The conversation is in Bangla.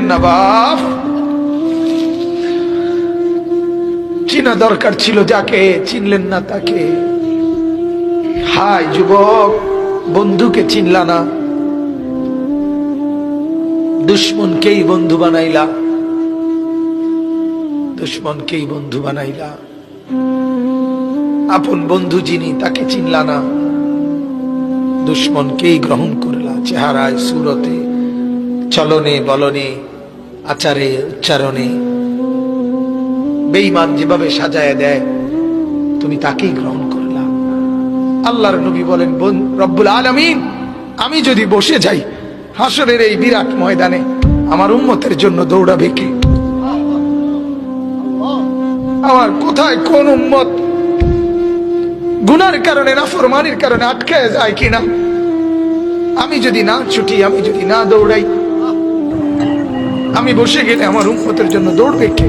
নবাব চিনা দরকার ছিল যাকে, চিনলেন না তাকে। হায় যুবক, বন্ধুকে চিনলা না, দুশ্মনকেই বন্ধু বানাইলা, দুশ্মনকেই বন্ধু বানাইলা। আপন বন্ধু যিনি তাকে চিনলা না, দুশ্মনকেই গ্রহণ করলা। চেহারায়, সুরতে, চলনে বলনে, আচারে উচ্চারণে বেঈমান যেভাবে সাজায় দেয়, তুমি তাকেই গ্রহণ করলা। আল্লাহর নবী বলেন, রব্বুল আলামিন, আমি যদি বসে যাই হাসরের এই বিরাট ময়দানে, আমার উম্মতের জন্য দৌড়াবে কে? আমার কোথায় কোন উম্মত গুনার কারণে, নাফরমানির কারণে আটকায় যায় কিনা? আমি যদি না ছুটি, আমি যদি না দৌড়াই, আমি বসে গেলে আমার উম্মতের জন্য দৌড়বে কে?